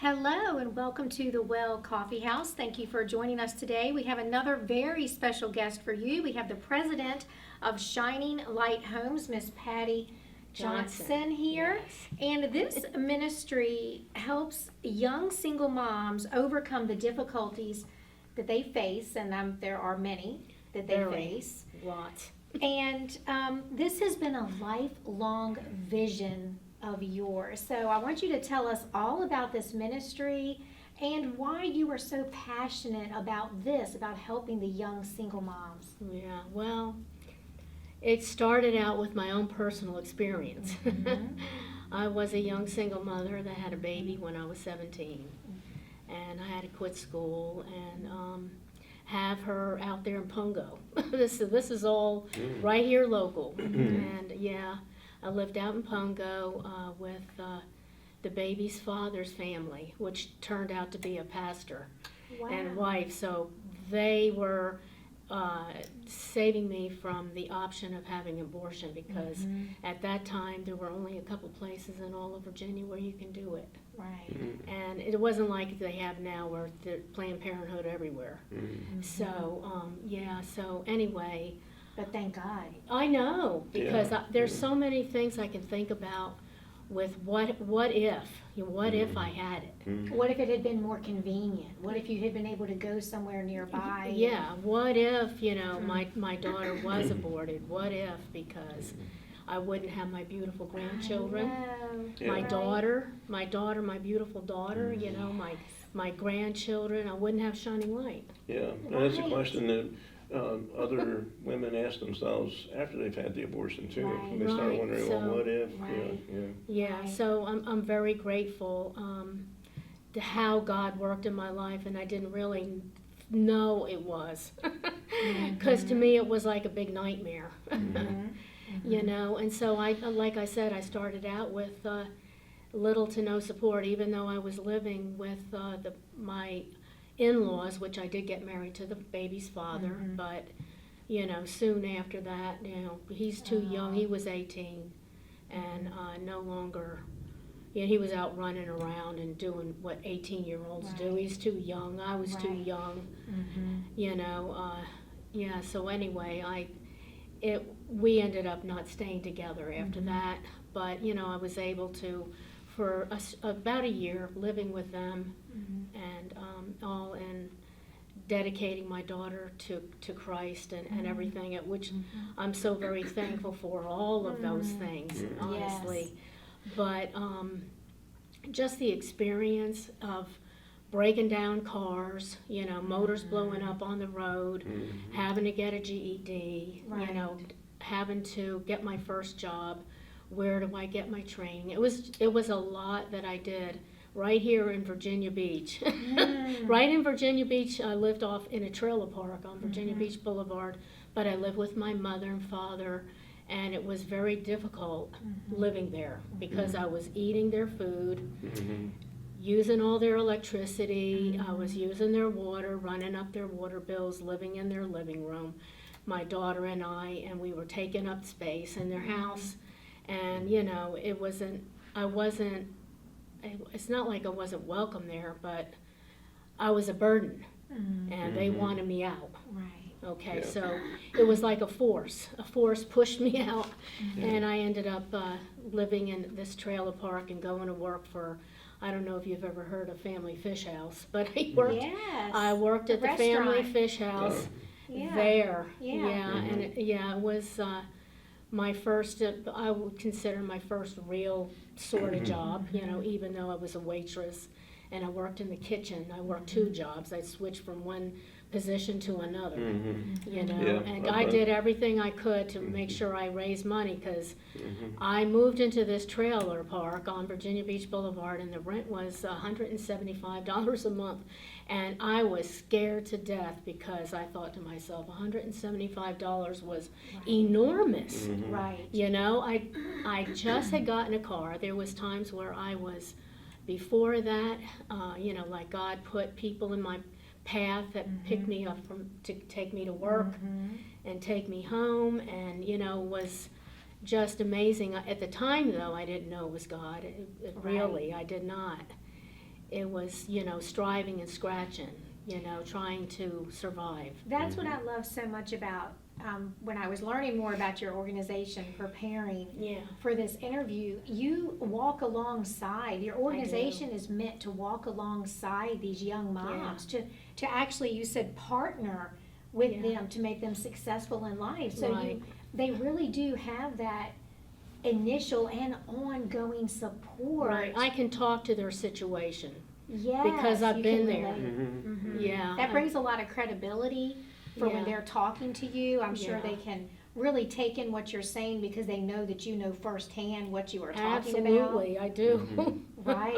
Hello and welcome to the Coffeehouse. Thank you for joining us today. We have another very special guest for you. We have the president of Shining Light Homes, Miss Patti Johnson here. Yes. And this ministry helps young single moms overcome the difficulties that they face, and there are many that they face. Lots. And this has been a lifelong vision of yours. So I want you to tell us all about this ministry and why you are so passionate about this, about helping the young single moms. Yeah, well, it started out with my own personal experience. Mm-hmm. I was a young single mother that had a baby when I was 17. And I had to quit school and have her out there in Pungo. This is all right here local. And yeah, I lived out in Pungo with the baby's father's family, which turned out to be a pastor and wife. So they were saving me from the option of having abortion because at that time there were only a couple places in all of Virginia where you can do it. Right. And it wasn't like they have now where they're Planned Parenthood everywhere. So, so anyway. But thank God. I know, because there's so many things I can think about with what if I had it? What if it had been more convenient? What if you had been able to go somewhere nearby? Yeah, what if, my daughter was aborted? What if, because I wouldn't have my beautiful grandchildren, my beautiful daughter, my grandchildren, I wouldn't have Shining Light. Yeah, and that's a question that other women ask themselves after they've had the abortion too. Right. They start wondering, well, what if? Right. Yeah, so I'm very grateful to how God worked in my life, and I didn't really know it was, because to me it was like a big nightmare. And so like I said, I started out with little to no support, even though I was living with my in-laws, which I did get married to the baby's father, but soon after that, he's too young. He was 18 and no longer, he was out running around and doing what 18-year-olds do. He's too young. I was too young. So anyway, we ended up not staying together after that, but I was able to, for about a year, living with them and all and dedicating my daughter to Christ and everything, at which I'm so very thankful for all of those things, honestly. Yes. But just the experience of breaking down cars, motors blowing up on the road, having to get a GED, having to get my first job. Where do I get my training? It was a lot that I did right here in Virginia Beach. Right in Virginia Beach, I lived off in a trailer park on Virginia Beach Boulevard, but I lived with my mother and father, and it was very difficult living there because I was eating their food, using all their electricity, I was using their water, running up their water bills, living in their living room, my daughter and we were taking up space in their house. And it's not like I wasn't welcome there, but I was a burden, and they wanted me out. Right. Okay, so it was like a force pushed me out, and I ended up living in this trailer park and going to work for, I don't know if you've ever heard of Family Fish House, but I worked at the Family Fish House there. And it was my first, I would consider my first real sort of job, even though I was a waitress and I worked in the kitchen. I worked two jobs. I switched from one position to another, and I did everything I could to make sure I raised money, because I moved into this trailer park on Virginia Beach Boulevard, and the rent was $175 a month, and I was scared to death because I thought to myself, $175 was enormous. Right. I just had gotten a car. There was times where I was, before that, like God put people in my path that picked me up to take me to work and take me home, and was just amazing. At the time, though, I didn't know it was God. Really, I did not. it was, striving and scratching, trying to survive. That's what I love so much about when I was learning more about your organization, preparing Yeah. for this interview. You walk alongside. Your organization is meant to walk alongside these young moms to actually, you said, partner with Yeah. them to make them successful in life. So Right. they really do have that initial and ongoing support. Right. I can talk to their situation. Yes, Because I've you been can there. relate. Mhm. Yeah. That brings a lot of credibility for when Yeah. they're talking to you. I'm sure Yeah. they can really take in what you're saying because they know that you know firsthand what you are talking Absolutely, I do. about. Right,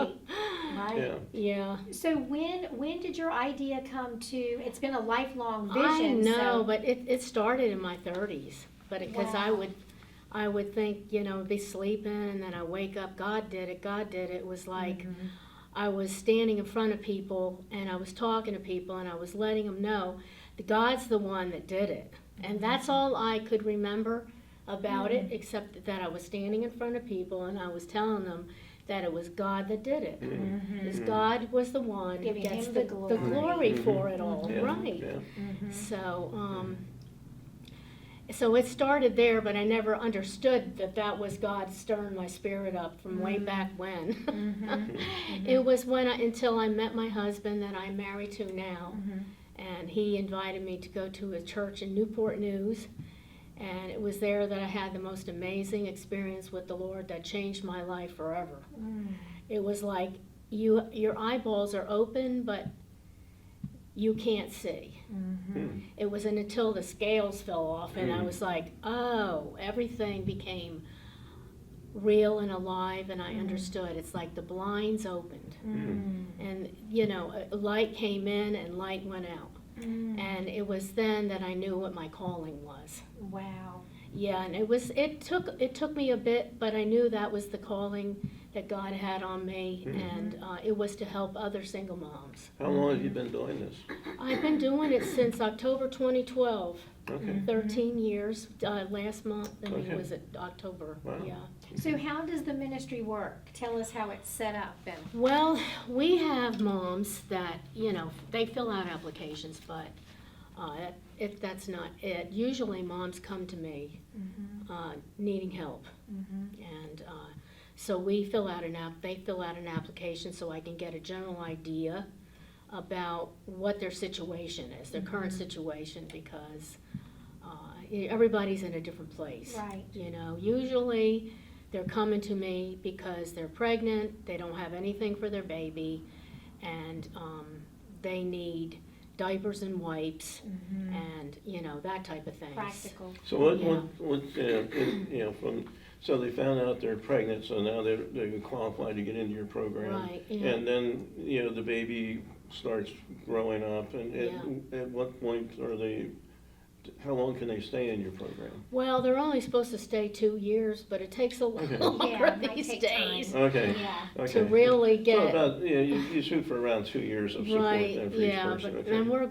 right. Yeah. Yeah. So when did your idea come to? It's been a lifelong I vision. know, so, but it started in my 30s. But because Wow. I would think, be sleeping, and then I wake up, God did it, God did it. It was like Mm-hmm. I was standing in front of people, and I was talking to people, and I was letting them know that God's the one that did it. And that's all I could remember about it, except that I was standing in front of people, and I was telling them that it was God that did it. Because God was the one who Giving gets him the the glory Mhm. for it all, Yeah. right? Yeah. So it started there, but I never understood that was God stirring my spirit up from way back when. It was until I met my husband that I'm married to now, and he invited me to go to a church in Newport News, and it was there that I had the most amazing experience with the Lord that changed my life forever. It was like your eyeballs are open, but you can't see. It wasn't until the scales fell off and I was like, oh, everything became real and alive, and I understood. It's like the blinds opened, and light came in and light went out. And it was then that I knew what my calling was. Wow. Yeah, and it took me a bit, but I knew that was the calling that God had on me, and it was to help other single moms. How long have you been doing this? I've been doing it since October 2012, Okay. 13 years. Last month, Okay. was it October? Wow. Yeah. So how does the ministry work? Tell us how it's set up and. Well, we have moms that, they fill out applications, but that's not it. Usually moms come to me needing help. And so they fill out an application so I can get a general idea about what their situation is, their current situation, because everybody's in a different place. Right. Usually they're coming to me because they're pregnant, they don't have anything for their baby, and they need diapers and wipes, and that type of thing. Practical. So what, Yeah. so they found out they're pregnant, so now they're qualified to get into your program. Right, yeah. And then, the baby starts growing up, and at what point how long can they stay in your program? Well, they're only supposed to stay 2 years, but it takes a lot Okay. longer Yeah, it might these take days time. Okay. Yeah. Okay. to really get So it. about, you shoot for around 2 years of support Right, then for each yeah, person, but okay. then we're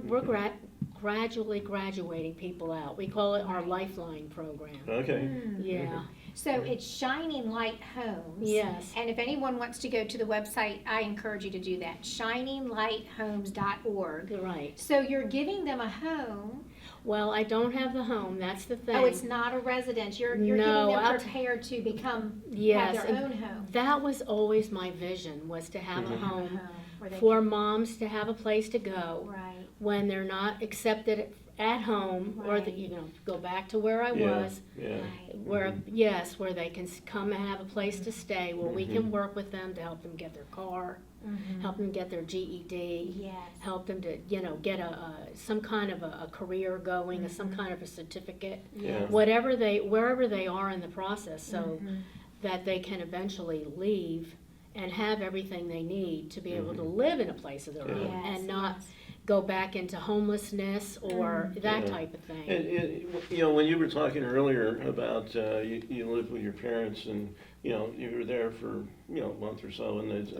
gradually graduating people out. We call it our Lifeline program. Okay. Yeah, So it's Shining Light Homes. yes, And if anyone wants to go to the website, I encourage you to do that, shininglighthomes.org. you're right. So you're giving them a home. Well, I don't have the home, that's the thing. Oh, it's not a residence. You're No, getting them I'll prepared to become, Yes, have their and own home. that was always my vision, was to have a home Where they for moms to have a place to go Right. when they're not accepted at home, or that, Right. go back to where I Yeah, was, yeah. Right. where they can come and have a place to stay, where we can work with them to help them get their car, help them get their GED, Yes. help them to, get some kind of a career going, some kind of a certificate, Yeah. wherever they are in the process, so that they can eventually leave and have everything they need to be able to live in a place of their own, Yes, and not yes. go back into homelessness or that Yeah. type of thing. And, when you were talking earlier about, you lived with your parents and, you were there for, a month or so, and It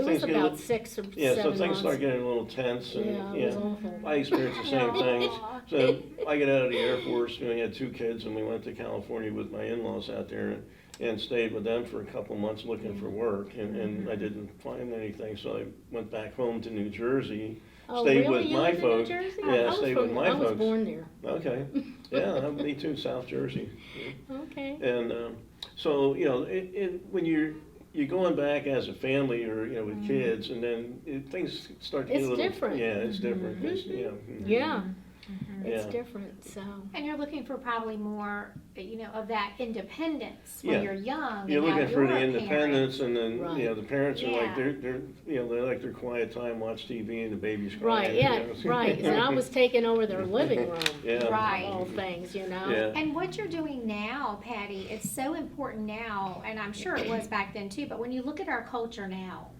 was about 6 or 7 Yeah, so months. things start getting a little tense, and, Yeah, it was awful. I experienced the same things. So I got out of the Air Force, we had 2 kids, and we went to California with my in-laws out there, and stayed with them for a couple months looking for work, and I didn't find anything, so I went back home to New Jersey. Oh, Stayed really? with You my lived in New folks. Jersey? Yeah, I was stayed with my I was folks. born there. Okay, yeah, me too, South Jersey. Okay. And so, you know, when you're going back as a family or, you know, with kids, and then things start to get It's a little. different. Yeah, it's different, 'cause, you know. Yeah, it's Yeah. different, so. And you're looking for probably more, you know, of that independence Yeah. when you're young. You're and now looking for you're the a independence, and then, Right. you know, the parents are like, Yeah. they're, you know, they like their quiet time, watch TV, and the baby's crying. Right, yeah, you know. right, and I was taking over their living room. Yeah. Right. Of all things, you know? Yeah. And what you're doing now, Patty, it's so important now, and I'm sure it was back then too, but when you look at our culture now,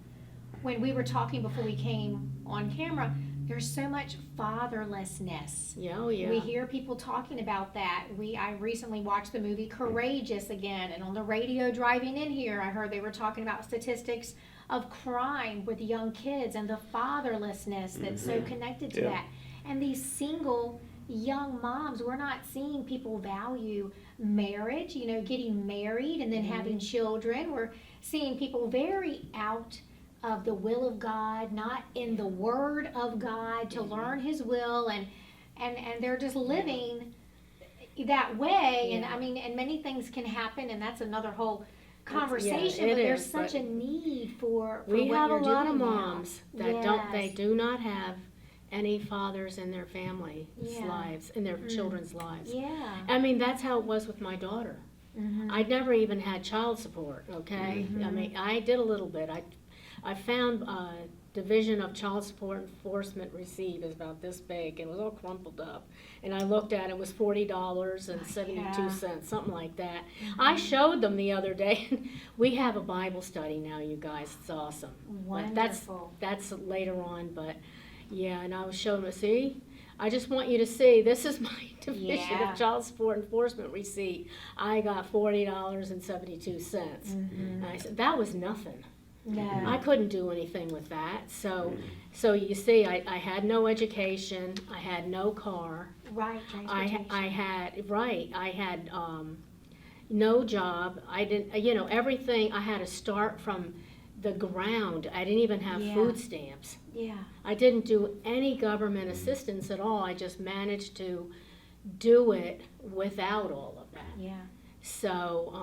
when we were talking before we came on camera, there's so much fatherlessness. Yeah, oh, yeah. We hear people talking about that. I recently watched the movie Courageous again, and on the radio driving in here, I heard they were talking about statistics of crime with young kids and the fatherlessness that's so connected to Yeah. that. And these single young moms, we're not seeing people value marriage, you know, getting married and then having children. We're seeing people very out of the will of God, not in the Word of God to learn His will, and they're just living that way. And I mean, and many things can happen, and that's another whole conversation. it but there's is, such but a need for We what have a you're lot of doing now. moms that they do not have any fathers in their family's Yeah. lives, in their children's lives. Yeah. I mean, that's how it was with my daughter. Mhm. I'd never even had child support, okay? I mean, I did a little bit. I found Division of Child Support Enforcement receipt is about this big, and it was all crumpled up. And I looked at it, it was $40.72, something like that. I showed them the other day. We have a Bible study now, you guys. It's awesome. But Wonderful. that's later on, but yeah, and I was showing them, see, I just want you to see, this is my Division Yeah. of Child Support Enforcement receipt. I got $40.72. And I said, that was nothing. No. I couldn't do anything with that. So you see, I had no education. I had no car. Right. Transportation. I had no job. I didn't, you know, everything. I had to start from the ground. I didn't even have Yeah. food stamps. Yeah. I didn't do any government assistance at all. I just managed to do it without all of that. Yeah. So,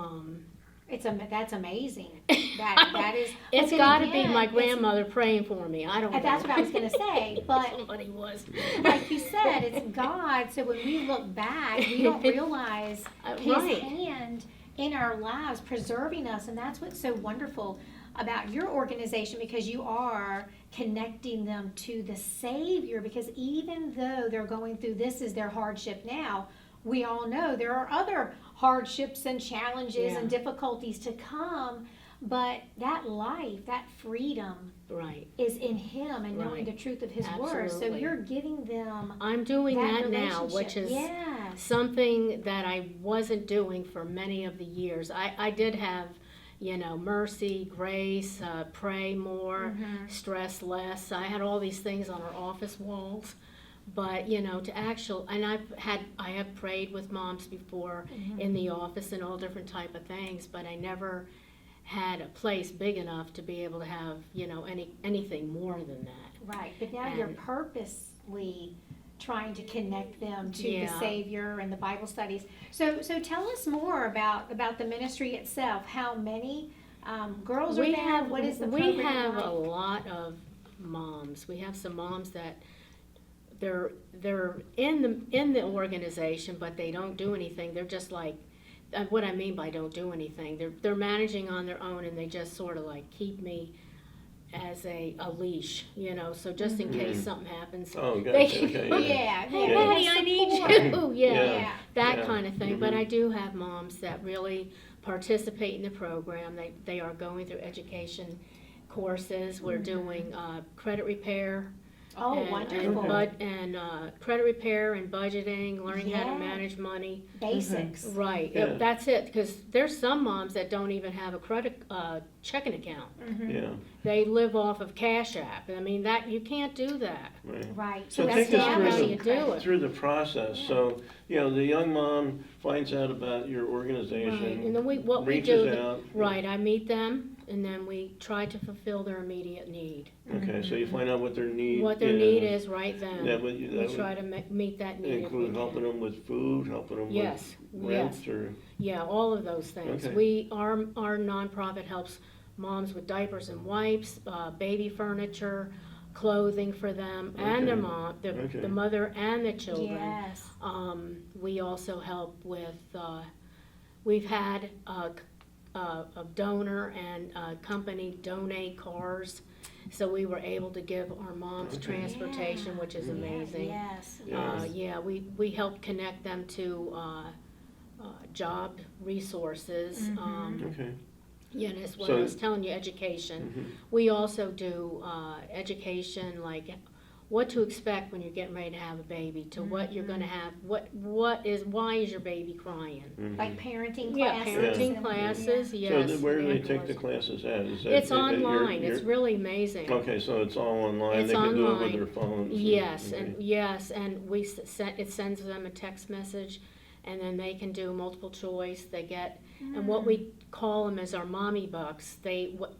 That's amazing. That is. it's but then got to be again, my it's- grandmother praying for me. I don't know. That's what I was gonna say, but Somebody was. like you said, it's God. So when we look back, we don't realize His Right. hand in our lives, preserving us, and that's what's so wonderful about your organization, because you are connecting them to the Savior. Because even though they're going through this is their hardship now, we all know there are other hardships and challenges and difficulties to come. But that life, that freedom, Right. is in Him and knowing Right. the truth of His Word. So Absolutely. you're giving them I'm doing that now, relationship. which is Yes. something that I wasn't doing for many of the years. I did have, you know, mercy, grace, pray more, stress less. I had all these things on our office walls. But, you know, and I have prayed with moms before in the office and all different type of things, but I never had a place big enough to be able to have, you know, anything more than that. Right, but now you're And- purposely trying to connect them to the Yeah. Savior and the Bible studies. So tell us more about the ministry itself. How many girls are there? What is the program We have like? a lot of moms. We have some moms that they're in the organization, but they don't do anything. They're just like, what I mean by don't do anything, they're managing on their own, and they just sort of like keep me as a leash, you know, so just in case something happens. Oh, they gotcha, can- okay, Yeah, Hey, yeah. Patty, That's I need support. you. Yeah, Yeah. that Yeah. kind of thing. But I do have moms that really participate in the program. They are going through education courses. We're doing credit repair Oh, and, wonderful. and credit repair and budgeting, learning how to Yeah. manage money. Basics. Right, Yeah. that's it, because there's some moms that don't even have a credit, checking account. Mhm. Yeah, They live off of Cash App, and I mean, that, you can't do that. right. Right. So That's take us not through how the- you do it. Through the process, Yeah. so, the young mom finds out about your Right, and organization, then what we reaches do, out. right, I meet them, and then we try to fulfill their immediate need. Okay, so you find out what their need. What their need is right then. That would, We that try to meet that need if we include helping can. them with food, helping them Yes, with rent, yes. or, Yeah, all of those things. Okay. Our nonprofit helps moms with diapers and wipes, baby furniture, clothing for them, and their Okay. mom, Okay. the mother and the children. Yes. We also help with, we've had a donor and a company donate cars, so we were able to give our moms Okay. transportation, which is Yeah. amazing. Yes. Yeah. We help connect them to job resources. Mhm. okay. Yeah, and that's what So- I was telling you, education. Mhm. We also do education, like what to expect when you're getting ready to have a baby, to what you're gonna have, why is your baby crying? Mhm. Like parenting Yeah, classes. parenting and- classes, So yes. then where do they and take the courses. classes at? Is that? It's at your- online, it's your- really amazing. Okay, so it's all online, It's they can do it with online. their phones? Yes, okay. and it sends them a text message, and then they can do multiple choice, they get, and what we call them is our mommy bucks.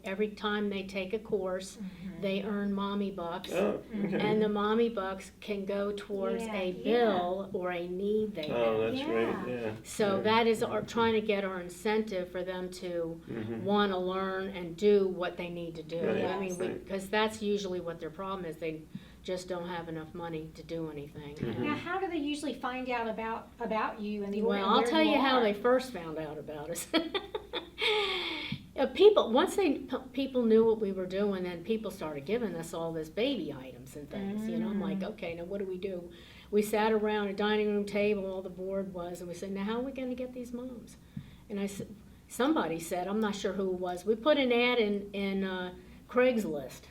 Every time they take a course, they earn mommy bucks, Oh, okay. and the mommy bucks can go towards Yeah, a yeah. bill or a need they Oh, have. that's great, Yeah. yeah. So yeah. that is trying to get our incentive for them to Mhm. want to learn and do what they need to do. Right, I mean, right. because that's usually what their problem is, they just don't have enough money to do anything. Mhm. Now, how do they usually find out about you and the Well, and I'll where tell you how are? they first found out about us. Once people knew what we were doing, then people started giving us all this baby items and things, I'm like, okay, now what do we do? We sat around a dining room table, all the board was, and we said, now how are we gonna get these moms? And I said, somebody said, I'm not sure who it was, we put an ad in Craigslist.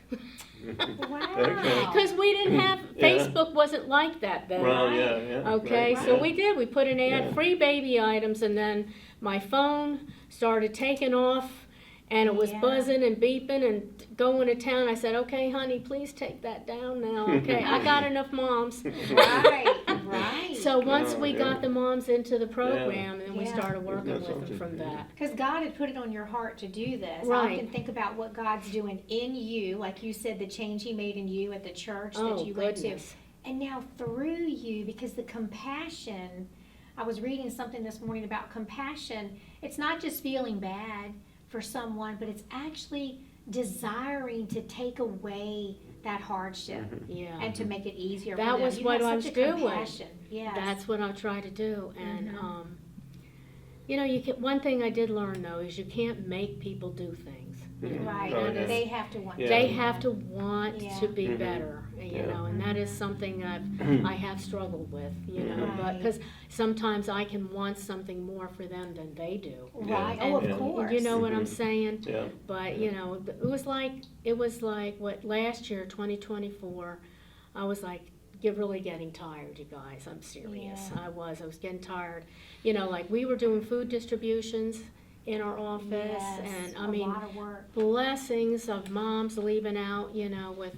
Wow. Okay. Because we didn't have, Yeah. Facebook wasn't like that then. Well, yeah. Okay, right, so yeah. we did, we put an ad, Yeah. free baby items, and then my phone started taking off, and it was Yeah. buzzing and beeping and going to town. I said, okay, honey, please take that down now, okay, I got enough moms. Right, right. So once we yeah. got the moms into the program, then we Yeah. started working That's with them something, from yeah. that. Because God had put it on your heart to do this. I Right. often think about what God's doing in you, like you said, the change He made in you at the church that Oh, you went to. goodness. And now through you, because the compassion, I was reading something this morning about compassion. It's not just feeling bad for someone, but it's actually desiring to take away that hardship Yeah. and to make it easier That for them. was You what have I was such a doing. compassion. Yes. That's what I try to do, and Mhm. one thing I did learn though is you can't make people do things. Mhm. right. Oh, yeah. They have to want Yeah. They do have that. to want Yeah. to be Mhm. better, Yeah. and that is something I have struggled with, Mhm. but Right. because sometimes I can want something more for them than they do. Right. Yeah. Oh, of Yeah. course. You know what I'm Mhm. saying? Yeah, But it was like what last year, 2024, I was like really getting tired, you guys. I'm serious. Yeah. I was getting tired. Like we were doing food distributions in our office, Yes, and I a mean, lot of work. blessings of moms leaving out, with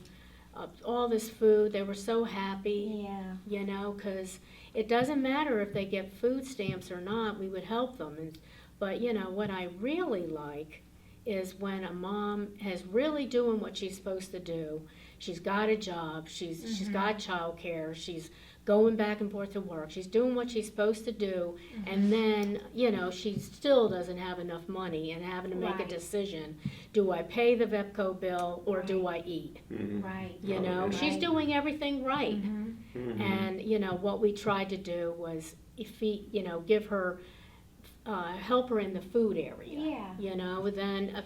all this food. They were so happy, Yeah. because it doesn't matter if they get food stamps or not, we would help them. But what I really like is when a mom is really doing what she's supposed to do. She's got a job, she's got childcare, she's going back and forth to work, she's doing what she's supposed to do, and then, she still doesn't have enough money and having to make a Right. decision. Do I pay the VEPCO bill or do I eat? mhm. Right. Okay. She's Right. doing everything right. Mhm. Mhm. And, what we tried to do was, give her, help her in the food area. Yeah. Then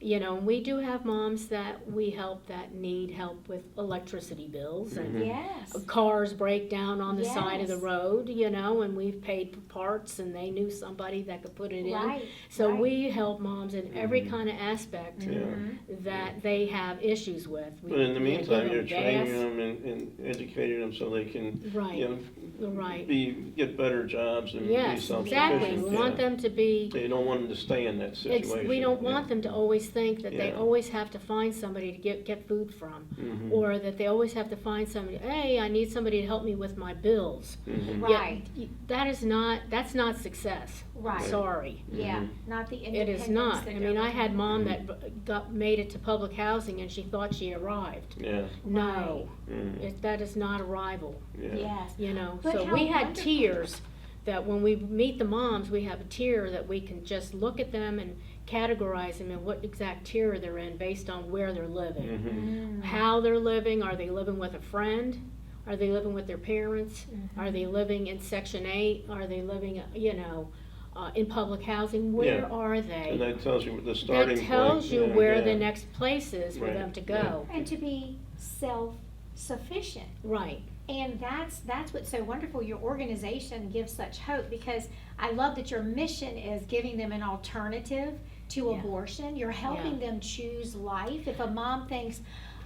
You know, we do have moms that we help that need help with electricity bills and Yes. cars break down on the side of the Yes. road, you know, and we've paid for parts and they knew somebody that could put it in. Right. So right. we help moms in every kind of aspect Yeah. that they have issues with. We, But in the we give meantime, them you're training gas. them and educating them so they can, Right, you know, right. get better jobs and be Yes, self-sufficient. exactly. We want them to be, So you don't want them to stay in that situation. we don't want them to always think that they Yeah. always have to find somebody to get food from. Mhm. Or that they always have to find somebody, hey, I need somebody to help me with my bills. Mhm. Right. Yeah, that's not success. Right. Sorry. Yeah, Mhm. not the It independence. is not. that I they're mean, I looking had for. mom that made it to public housing and she thought she arrived. Yeah. No, Mhm. that is not arrival, Yeah. Yes. you know. But So how we had wonderful. tiers that when we meet the moms, we have a tier that we can just look at them and categorize them in what exact tier they're in based on where they're living. Mhm. How they're living, are they living with a friend? Are they living with their parents? Mm-hmm. Are they living in Section 8? Are they living, you know, in public housing? Where Yeah. are they? And that tells you the starting That point. tells you Yeah, where yeah. the next place is for Right, them to yeah. go. And to be self-sufficient. Right, And that's what's so wonderful. Your organization gives such hope because I love that your mission is giving them an alternative to Yeah. abortion. You're helping Yeah. them choose life. If a mom thinks,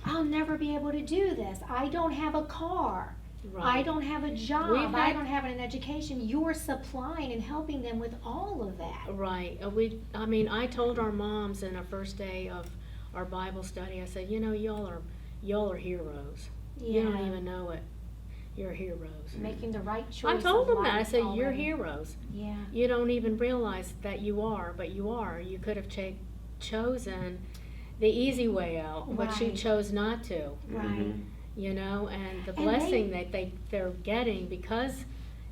I'll never be able to do this, I don't have a car, I right. don't have a job, We've I had- don't have an education, you're supplying and helping them with all of that. Right. I told our moms in our first day of our Bible study, I said, you know, y'all are heroes. You don't Yeah. even know it. You're heroes. Making the right choice. I told of them that. I life said, you're already. heroes. Yeah. You don't even realize that you are, but you are. You could have chosen the easy way out, but you Right. chose not to, Right. Mhm. you know, and the And blessing that they're getting, because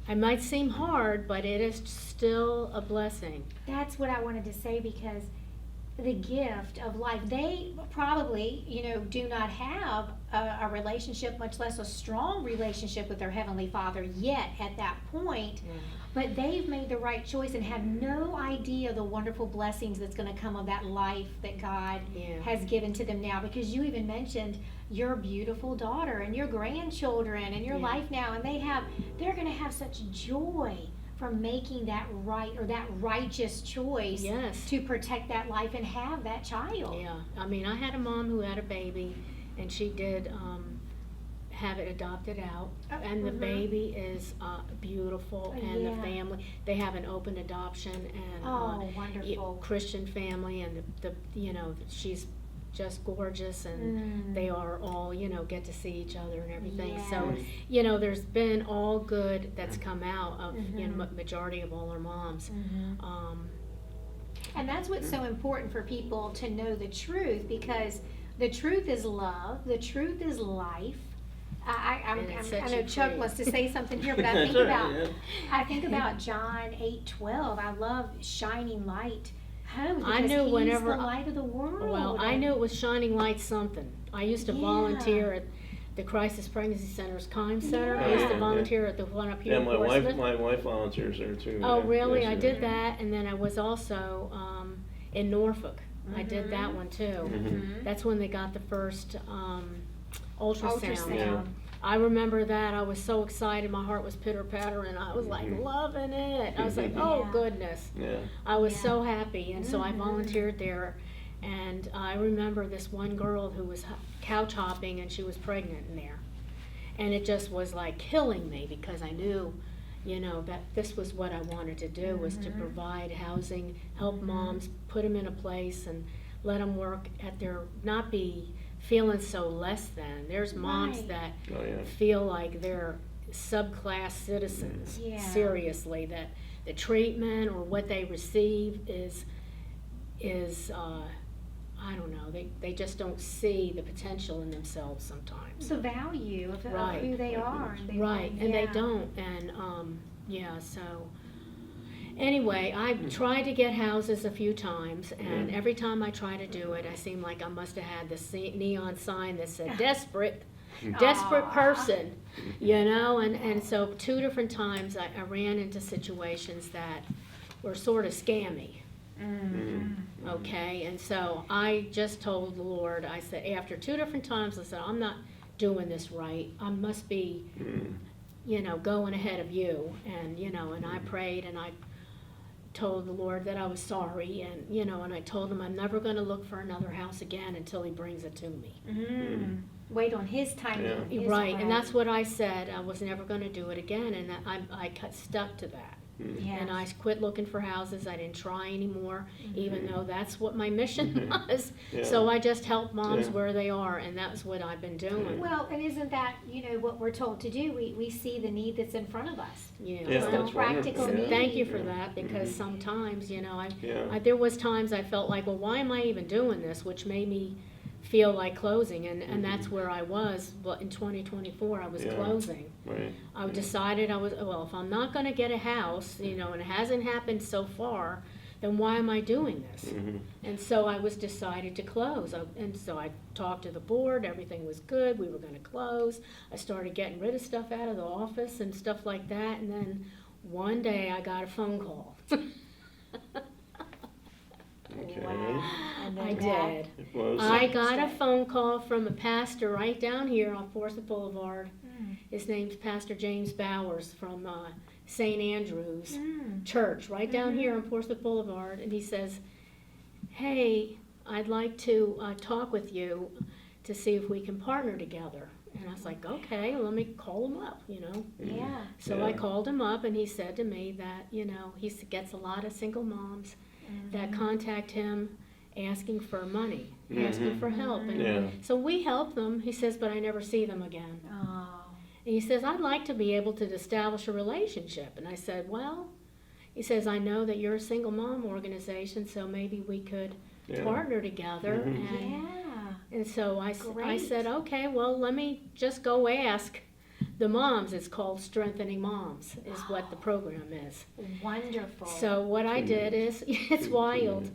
it might seem hard, but it is still a blessing. That's what I wanted to say because the gift of life, they probably, do not have a relationship, much less a strong relationship with their Heavenly Father yet at that point. But they've made the right choice and have no idea the wonderful blessings that's going to come of that life that God Yeah. has given to them now. Because you even mentioned your beautiful daughter and your grandchildren and your Yeah. life now, and they're going to have such joy from making that right or that righteous choice Yes. to protect that life and have that child. Yeah, I mean, I had a mom who had a baby, and she did have it adopted out, Oh, and the mhm. baby is beautiful, and the Yeah. family, they have an open adoption, and Oh, wonderful. Christian family, and she's just gorgeous, and Mm. they are all, get to see each other and everything. So, Yes. there's been all good that's come out of, Mhm. majority of all our moms. Mhm. And that's what's so important for people to know the truth, because the truth is love, the truth is life. I And it know sets you Chuck free. wants to say something here, but I think Sure, about yeah. John 8:12. I love shining light home I because knew he's whenever the light of the world. Well, I knew it was shining light something. I used to Yeah. volunteer at the Crisis Pregnancy Center's Time Center. I used to Yeah. volunteer at the one up here Yeah, in my wife, Portsmouth. volunteers there too. Oh, yeah. really? Yes, I yeah. did that, and then I was also in Norfolk. I did that Mhm. one too. Mhm. That's when they got the first ultrasound. Ultrasound. I remember that. I was so excited. My heart was pitter patter, and I was like Mhm. loving it. I was like, oh Yeah. goodness. Yeah. I was Yeah. so happy, and so I Mhm. volunteered there. And I remember this one girl who was couch hopping, and she was pregnant in there. And it just was like killing me, because I knew, that this was what I wanted to do, was to Mhm. provide housing, help Mhm. moms, put them in a place, and let them work at not be feeling so less than. There's moms Right. that Oh, yeah. feel like they're subclass citizens. Yeah. Seriously, that the treatment or what they receive is I don't know, they just don't see the potential in themselves sometimes. the value of Right. who they are. Right, and they yeah. don't, and so anyway, I've tried to get houses a few times, and Yeah. every time I try to do it, I seem like I must have had this neon sign that said desperate Aw. person, and so 2 different times I ran into situations that were sort of scammy, Okay, and so I just told the Lord, I said, after 2 different times, I said, I'm not doing this right. I must be, going ahead of you. And, and I prayed and I told the Lord that I was sorry. And, and I told him I'm never going to look for another house again until he brings it to me. Wait on his timing. Yeah. His Right, way. and that's what I said. I was never going to do it again. And I got stuck to that. Yes. And I quit looking for houses. I didn't try anymore, even though that's what my mission was. Yeah. So I just help moms Yeah. where they are, and that's what I've been doing. Well, and isn't that, what we're told to do? We see the need that's in front of us. Yeah. Yeah, It's that's the practical wonderful. need. Thank you for Yeah. that, because sometimes, Yeah. there was times I felt like, well, why am I even doing this? Which made me feel like closing, and that's where I was. Well, in 2024, I was Yeah. closing. Right. I decided if I'm not gonna get a house, and it hasn't happened so far, then why am I doing this? And so I was decided to close. And so I talked to the board, everything was good, we were gonna close. I started getting rid of stuff out of the office and stuff like that, and then one day I got a phone call. Okay. Wow. And then I that- did. It was. I got a phone call from a pastor right down here on 4th Boulevard. Mm. His name's Pastor James Bowers from St. Andrew's Mm. Church, right down here on 4th Boulevard. And he says, hey, I'd like to talk with you to see if we can partner together. And I was like, okay, let me call him up, Yeah. So I Yeah. called him up, and he said to me that, he gets a lot of single moms that contact him asking for money, asking for help. And Yeah. so we help them. He says, but I never see them again. Oh. And he says, I'd like to be able to establish a relationship. And I said, well, he says, I know that you're a single mom organization, so maybe we could Yeah. partner together. Mhm. Yeah. And so I Great. said, okay, well, let me just go ask the moms. It's called Strengthening Moms, is what the program is. Wonderful. So what I did is, it's wild.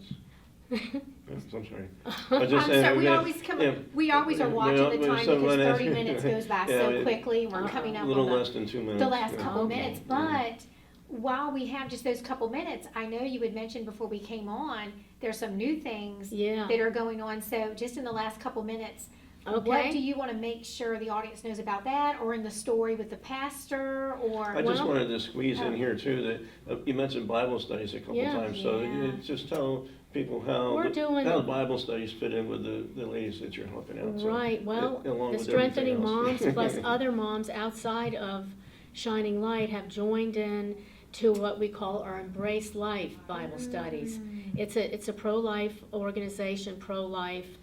I'm sorry. I'm sorry, we always come, yeah. we always are watching the time So because when 30 minutes goes by Yeah, so it- quickly. We're coming A up little on less than 2 minutes. the last yeah. couple Okay. minutes, but while we have just those couple minutes, I know you had mentioned before we came on, there's some new things Yeah. that are going on. So just in the last couple minutes, what Okay. do you want to make sure the audience knows about that, or in the story with the pastor, or? I just Well- wanted to squeeze in here too, that you mentioned Bible studies a couple Yeah. times, so Yeah. you just tell people how We're doing- how Bible studies fit in with the ladies that you're helping out. So, Right, well, along the with Strengthening everything Moms else. plus other moms outside of Shining Light have joined in to what we call our Embrace Life Bible studies. It's a pro-life organization, pro-life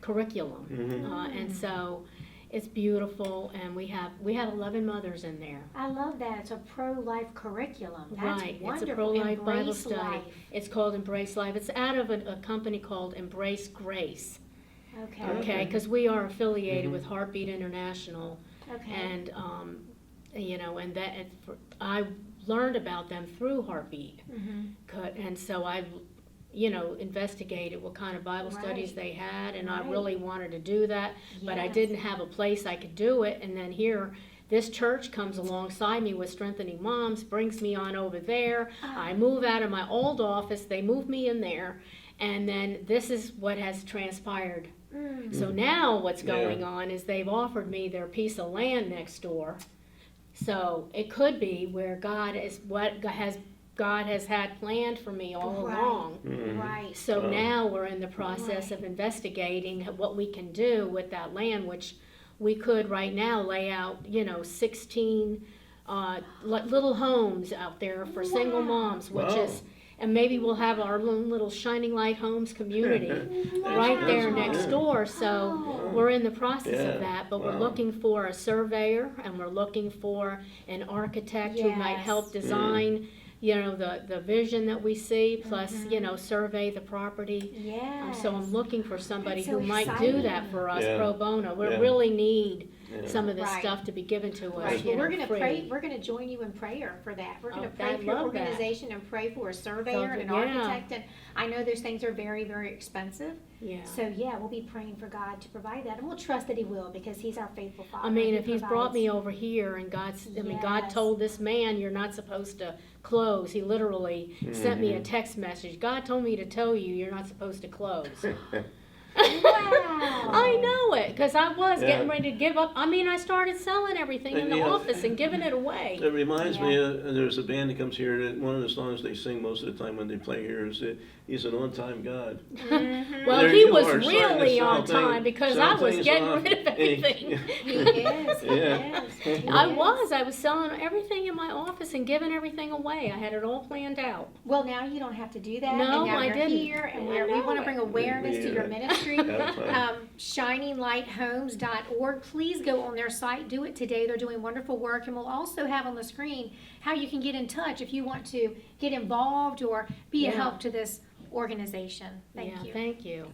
curriculum. Mhm. And so it's beautiful, and we have 11 mothers in there. I love that. It's a pro-life curriculum. That's Right, wonderful. it's a pro-life Bible Embrace study. life. It's called Embrace Life. It's out of a company called Embrace Grace. Okay. Okay, because we are affiliated Mhm. with Heartbeat International, Okay. and I learned about them through Heartbeat, and so I, investigated what kind of Bible studies Right. they had, and I Right. really wanted to do that, but I Yes. didn't have a place I could do it, and then here, this church comes alongside me with Strengthening Moms, brings me on over there. I move out of my old office, they move me in there, and then this is what has transpired. So now what's going on is they've offered me their piece of land next door. So it could be where God has had planned for me all Right. along. Mhm. Right. So Wow. now we're in the process of investigating what we can do with that land, which we could right now lay out, 16 little homes out there for single Wow. moms, which Wow. is, and maybe we'll have our own little Shining Light Homes community right there Wow. next door. So Oh. we're in the process Yeah. of that, but we're Wow. looking for a surveyor, and we're looking for an architect who might Yes. help design, the vision that we see, plus, survey the property. Yes. So I'm looking for somebody That's so who might do exciting. that for us Yeah. pro bono. We Yeah. really need Yeah. some of this Right. stuff to be given to us, Right, well, we're gonna free. pray, we're gonna join you in prayer for that. We're gonna Oh, pray I for your love that. organization and pray for a surveyor and an Yeah. architect, and I know those things are very, very expensive. Yeah. So, yeah, we'll be praying for God to provide that, and we'll trust that He will, because He's our faithful Father. I mean, He if he's brought provides. me over here and God Yes. told this man, you're not supposed to close close. He literally sent me a text message. God told me to tell you you're not supposed to close. Wow. I know it, because I was Yeah. getting ready to give up. I mean, I started selling everything in the office and giving it away. It reminds me of, there's a band that comes here, that one of the songs they sing most of the time when they play here is that He's an on-time God. Well, There he you was are, really on starting to time because sell I was things getting off. rid of everything. He is, he Yeah. is. He I is. was selling everything in my office and giving everything away. I had it all planned out. Well, now you don't have to do that. No, and now I you're didn't. here, and I we know want to it. bring awareness to your ministry. Have fun. ShiningLightHomes.org. Please go on their site. Do it today. They're doing wonderful work, and we'll also have on the screen how you can get in touch if you want to get involved or be a Yeah. help to this organization. Thank you. Thank you.